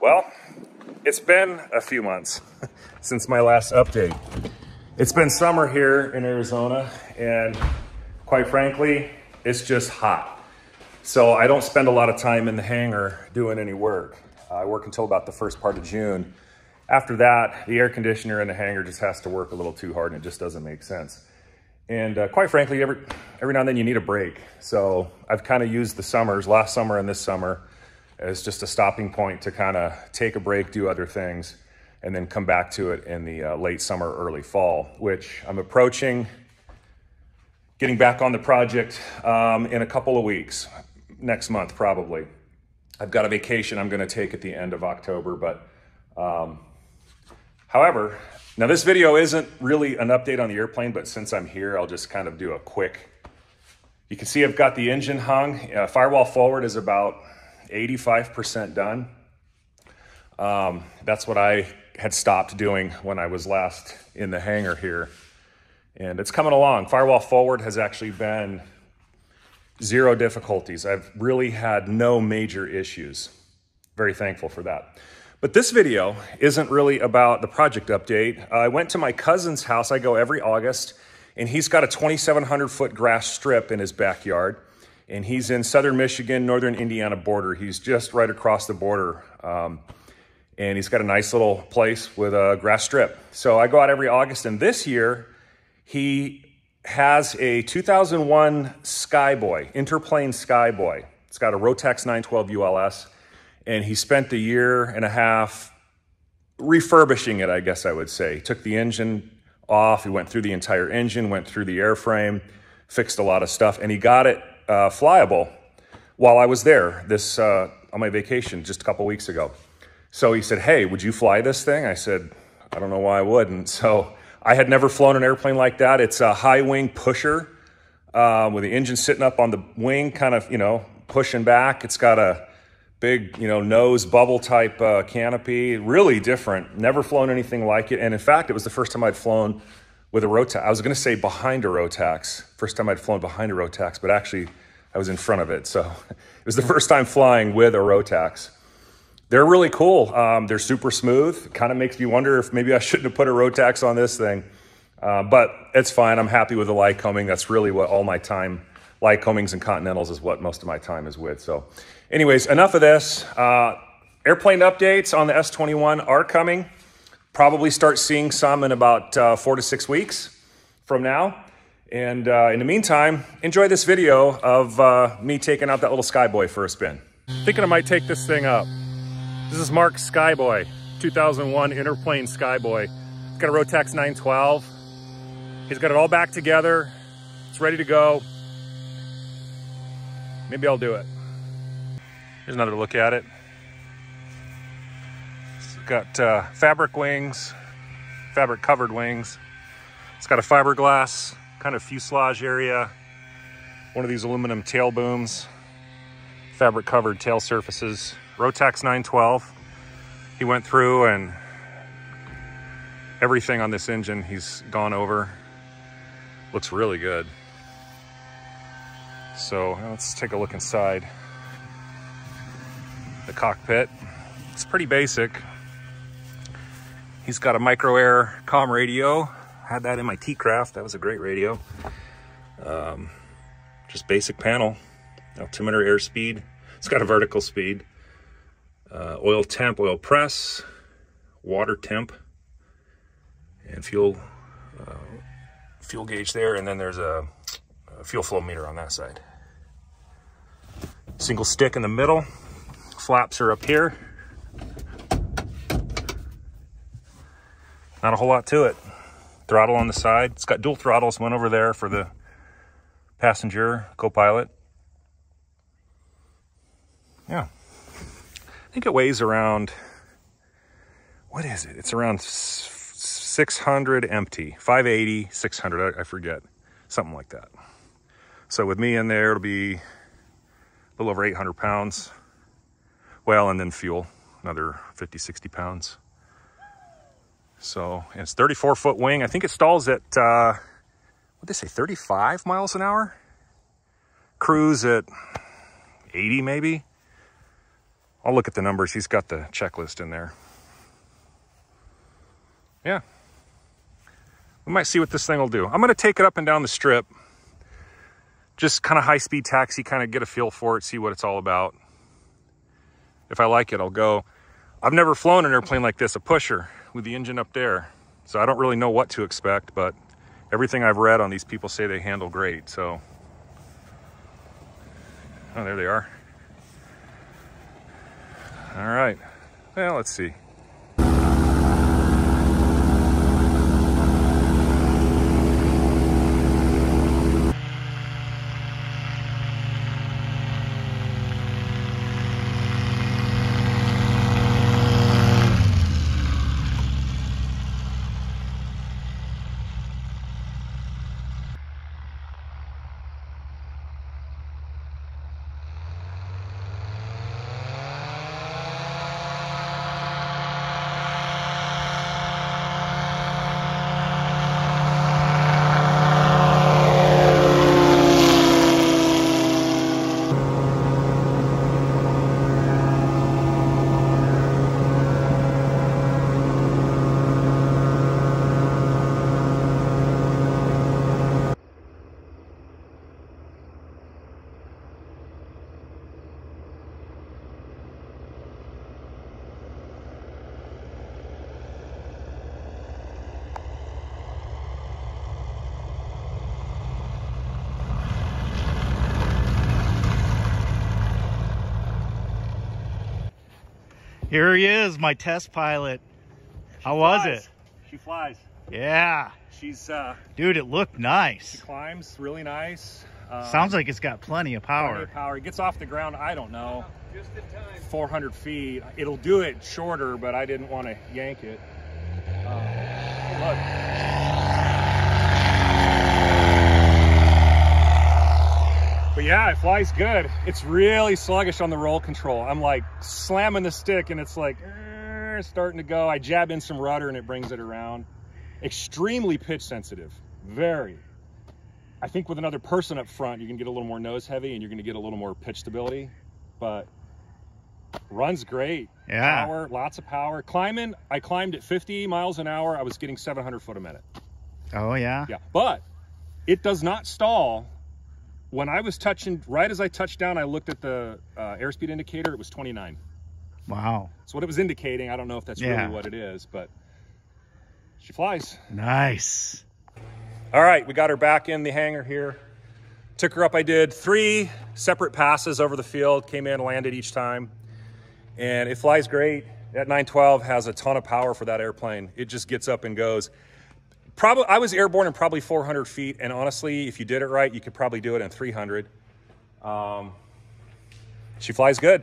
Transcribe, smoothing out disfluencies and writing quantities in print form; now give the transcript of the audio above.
Well, it's been a few months since my last update. It's been summer here in Arizona, and quite frankly, it's just hot. So I don't spend a lot of time in the hangar doing any work. I work until about the first part of June. After that, the air conditioner in the hangar just has to work a little too hard, and it just doesn't make sense. And quite frankly, every now and then you need a break. So I've kind of used the summers, last summer and this summer, as just a stopping point to kind of take a break, do other things, and then come back to it in the late summer, early fall, which I'm approaching getting back on the project in a couple of weeks, next month probably. I've got a vacation I'm going to take at the end of October, but however, now this video isn't really an update on the airplane, but since I'm here, I'll just kind of do a quick. You can see I've got the engine hung. Firewall forward is about 85% done. That's what I had stopped doing when I was last in the hangar here. And it's coming along. Firewall forward has actually been zero difficulties. I've really had no major issues. Very thankful for that. But this video isn't really about the project update. I went to my cousin's house. I go every August, and he's got a 2,700 foot grass strip in his backyard. And he's in southern Michigan, northern Indiana border. He's just right across the border. And he's got a nice little place with a grass strip. So I go out every August, and this year he has a 2001 Skyboy, Interplane Skyboy. It's got a Rotax 912 ULS, and he spent a year and a half refurbishing it, I guess I would say. He took the engine off, he went through the entire engine, went through the airframe, fixed a lot of stuff, and he got it flyable while I was there on my vacation just a couple weeks ago. So he said, "Hey, would you fly this thing?" I said, "I don't know why I wouldn't." So I had never flown an airplane like that. It's a high wing pusher with the engine sitting up on the wing, kind of, pushing back. It's got a big, nose bubble type canopy, really different. Never flown anything like it. And in fact, it was the first time I'd flown with a Rotax. I was going to say behind a Rotax. First time I'd flown behind a Rotax, but actually I was in front of it. So it was the first time flying with a Rotax. They're really cool. They're super smooth. It kind of makes me wonder if maybe I shouldn't have put a Rotax on this thing. But it's fine. I'm happy with the Lycoming. That's really what all my time, Lycomings and Continentals is what most of my time is with. So anyways, enough of this. Airplane updates on the S21 are coming. Probably start seeing some in about 4 to 6 weeks from now. And in the meantime, enjoy this video of me taking out that little Skyboy for a spin. Thinking I might take this thing up. This is Mark's Skyboy, 2001 Interplane Skyboy. It's got a Rotax 912. He's got it all back together. It's ready to go. Maybe I'll do it. Here's another look at it. It's got fabric wings, fabric covered wings. It's got a fiberglass kind of fuselage area. One of these aluminum tail booms, fabric covered tail surfaces. Rotax 912. He went through and everything on this engine he's gone over. Looks really good. So let's take a look inside the cockpit. It's pretty basic. He's got a micro air comm radio. Had that in my T-Craft. That was a great radio. Just basic panel. Altimeter airspeed. It's got a vertical speed. Oil temp, oil press, water temp, and fuel gauge there. And then there's a fuel flow meter on that side. Single stick in the middle. Flaps are up here. Not a whole lot to it. Throttle on the side. It's got dual throttles, one over there for the passenger, co-pilot. Yeah. I think it weighs around, what is it? It's around 600 empty, 580, 600, I forget, something like that. So with me in there, it'll be a little over 800 pounds. Well, and then fuel, another 50, 60 pounds. So, and it's 34-foot wing. I think it stalls at, what'd they say, 35 miles an hour? Cruise at 80 maybe. I'll look at the numbers. He's got the checklist in there. Yeah. We might see what this thing will do. I'm going to take it up and down the strip. Just kind of high-speed taxi, kind of get a feel for it, see what it's all about. If I like it, I'll go. I've never flown an airplane like this, a pusher, with the engine up there. So I don't really know what to expect, but everything I've read on these people say they handle great, so. Oh, there they are. All right, well, let's see. Here he is, my test pilot. How was it? She flies. Yeah. She's, dude, it looked nice. she climbs really nice. Sounds like it's got plenty of power. Plenty of power. It gets off the ground, I don't know, just in time. 400 feet. It'll do it shorter, but I didn't want to yank it. Look. But yeah, it flies good. It's really sluggish on the roll control. I'm like slamming the stick and it's like starting to go. I jab in some rudder and it brings it around. Extremely pitch sensitive, very. I think with another person up front, you can get a little more nose heavy and you're gonna get a little more pitch stability, but runs great. Yeah. Power, lots of power. Climbing, I climbed at 50 miles an hour. I was getting 700 foot a minute. Oh yeah? Yeah, but it does not stall. When I was touching, right as I touched down, I looked at the airspeed indicator, it was 29. Wow. That's what it was indicating. I don't know if that's really what it is, but she flies. Nice. All right, we got her back in the hangar here. Took her up, I did 3 separate passes over the field, came in, landed each time. And it flies great. That 912 has a ton of power for that airplane. It just gets up and goes. Probably, I was airborne in probably 400 feet, and honestly, if you did it right, you could probably do it in 300. She flies good.